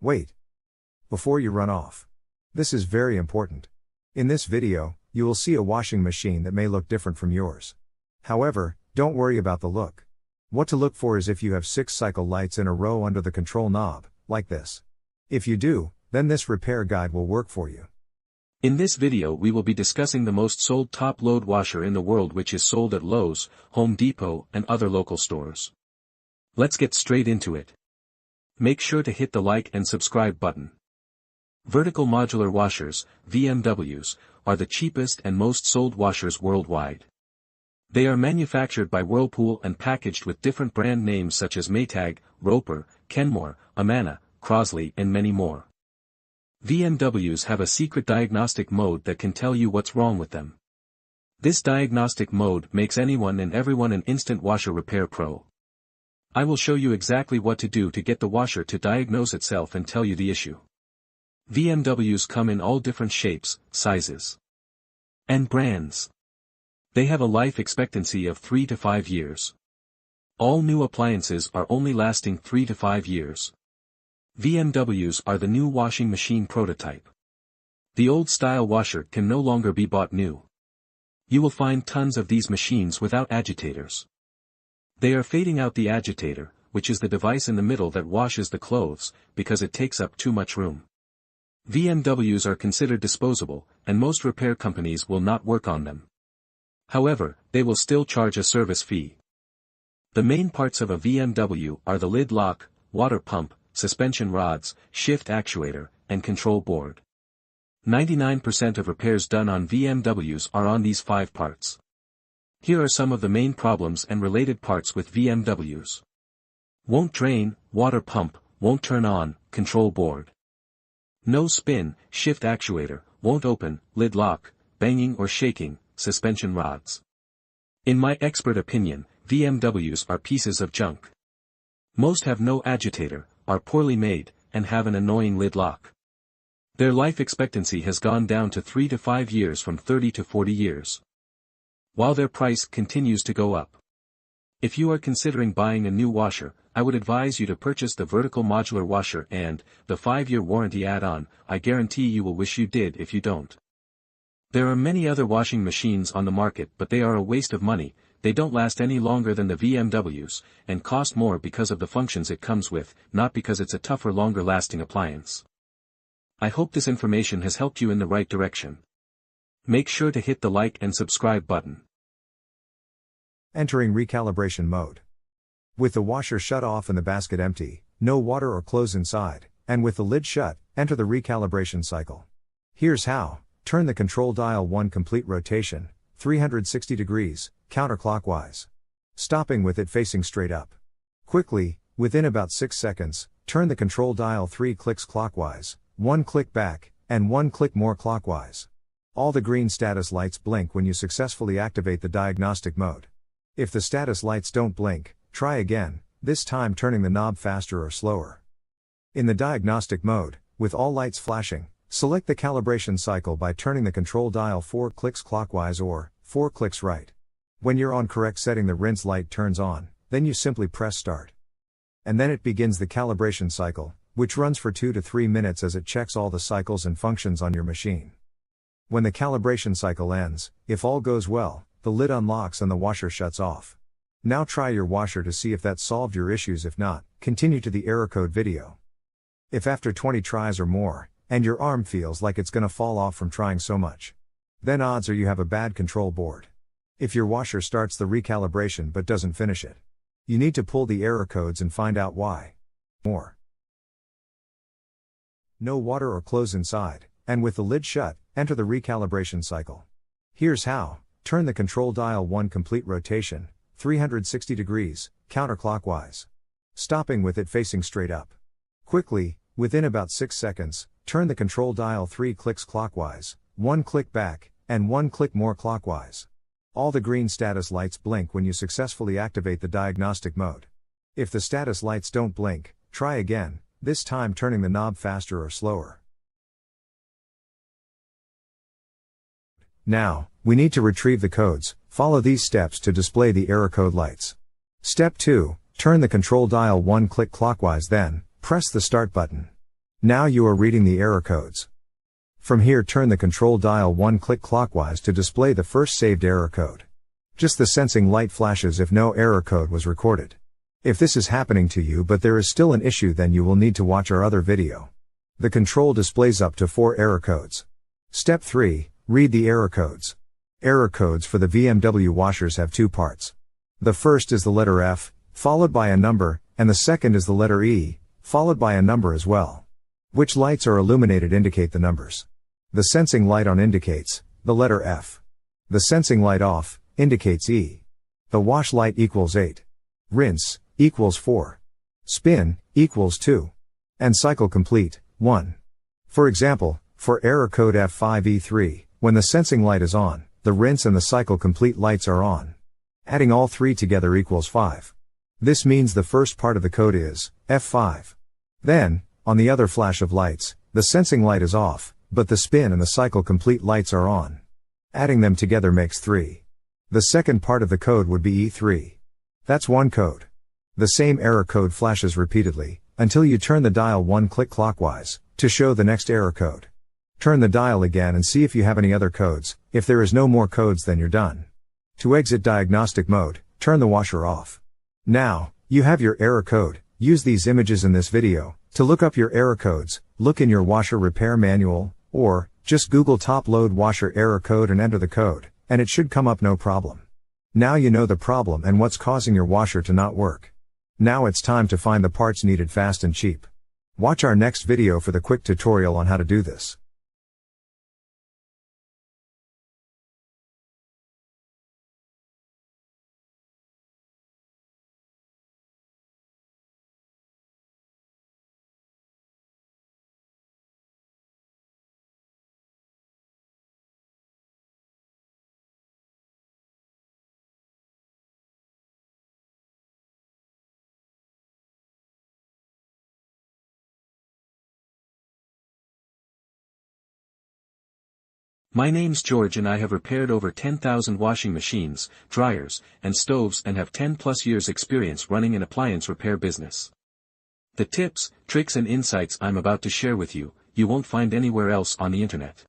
Wait. Before you run off. This is very important. In this video, you will see a washing machine that may look different from yours. However, don't worry about the look. What to look for is if you have 6 cycle lights in a row under the control knob, like this. If you do, then this repair guide will work for you. In this video we will be discussing the most sold top load washer in the world, which is sold at Lowe's, Home Depot and other local stores. Let's get straight into it. Make sure to hit the like and subscribe button. Vertical modular washers, VMWs, are the cheapest and most sold washers worldwide. They are manufactured by Whirlpool and packaged with different brand names such as Maytag, Roper, Kenmore, Amana, Crosley and many more. VMWs have a secret diagnostic mode that can tell you what's wrong with them. This diagnostic mode makes anyone and everyone an instant washer repair pro. I will show you exactly what to do to get the washer to diagnose itself and tell you the issue. VMWs come in all different shapes, sizes, and brands. They have a life expectancy of 3 to 5 years. All new appliances are only lasting 3 to 5 years. VMWs are the new washing machine prototype. The old-style washer can no longer be bought new. You will find tons of these machines without agitators. They are fading out the agitator, which is the device in the middle that washes the clothes, because it takes up too much room. VMWs are considered disposable, and most repair companies will not work on them. However, they will still charge a service fee. The main parts of a VMW are the lid lock, water pump, suspension rods, shift actuator, and control board. 99% of repairs done on VMWs are on these 5 parts. Here are some of the main problems and related parts with VMWs. Won't drain, water pump, won't turn on, control board. No spin, shift actuator, won't open, lid lock, banging or shaking, suspension rods. In my expert opinion, VMWs are pieces of junk. Most have no agitator, are poorly made, and have an annoying lid lock. Their life expectancy has gone down to 3 to 5 years from 30 to 40 years. While their price continues to go up. If you are considering buying a new washer, I would advise you to purchase the vertical modular washer and the 5-year warranty add-on. I guarantee you will wish you did if you don't. There are many other washing machines on the market, but they are a waste of money. They don't last any longer than the VMWs, and cost more because of the functions it comes with, not because it's a tougher, longer-lasting appliance. I hope this information has helped you in the right direction. Make sure to hit the like and subscribe button. Entering recalibration mode. With the washer shut off and the basket empty, no water or clothes inside, and with the lid shut, enter the recalibration cycle. Here's how. Turn the control dial 1 complete rotation, 360 degrees, counterclockwise. Stopping with it facing straight up. Quickly, within about 6 seconds, turn the control dial 3 clicks clockwise, 1 click back, and 1 click more clockwise. All the green status lights blink when you successfully activate the diagnostic mode. If the status lights don't blink, try again, this time turning the knob faster or slower. In the diagnostic mode, with all lights flashing, select the calibration cycle by turning the control dial 4 clicks clockwise or 4 clicks right. When you're on correct setting, the rinse light turns on, then you simply press start. And then it begins the calibration cycle, which runs for 2 to 3 minutes as it checks all the cycles and functions on your machine. When the calibration cycle ends, if all goes well, the lid unlocks and the washer shuts off. Now try your washer to see if that solved your issues. If not, continue to the error code video. If after 20 tries or more, and your arm feels like it's gonna fall off from trying so much, then odds are you have a bad control board. If your washer starts the recalibration but doesn't finish it, you need to pull the error codes and find out why. More. No water or clothes inside, and with the lid shut, enter the recalibration cycle. Here's how. Turn the control dial 1 complete rotation, 360 degrees, counterclockwise. Stopping with it facing straight up. Quickly, within about 6 seconds, turn the control dial 3 clicks clockwise, 1 click back, and 1 click more clockwise. All the green status lights blink when you successfully activate the diagnostic mode. If the status lights don't blink, try again, this time turning the knob faster or slower. Now, we need to retrieve the codes. Follow these steps to display the error code lights. Step 2, turn the control dial 1 click clockwise, then, press the start button. Now you are reading the error codes. From here turn the control dial one click clockwise to display the first saved error code. Just the sensing light flashes if no error code was recorded. If this is happening to you but there is still an issue, then you will need to watch our other video. The control displays up to 4 error codes. Step 3. Read the error codes. Error codes for the VMW washers have 2 parts. The first is the letter F, followed by a number, and the second is the letter E, followed by a number as well. Which lights are illuminated indicate the numbers. The sensing light on indicates the letter F. The sensing light off indicates E. The wash light equals 8. Rinse equals 4. Spin equals 2. And cycle complete 1. For example, for error code F5E3, when the sensing light is on, the rinse and the cycle complete lights are on. Adding all 3 together equals 5. This means the first part of the code is F5. Then, on the other flash of lights, the sensing light is off, but the spin and the cycle complete lights are on. Adding them together makes 3. The second part of the code would be E3. That's one code. The same error code flashes repeatedly, until you turn the dial one click clockwise, to show the next error code. Turn the dial again and see if you have any other codes. If there is no more codes, then you're done. To exit diagnostic mode, turn the washer off. Now, you have your error code. Use these images in this video to look up your error codes. Look in your washer repair manual, or just Google top load washer error code and enter the code, and it should come up no problem. Now you know the problem and what's causing your washer to not work. Now it's time to find the parts needed fast and cheap. Watch our next video for the quick tutorial on how to do this. My name's George and I have repaired over 10,000 washing machines, dryers, and stoves and have 10+ years experience running an appliance repair business. The tips, tricks and insights I'm about to share with you, you won't find anywhere else on the internet.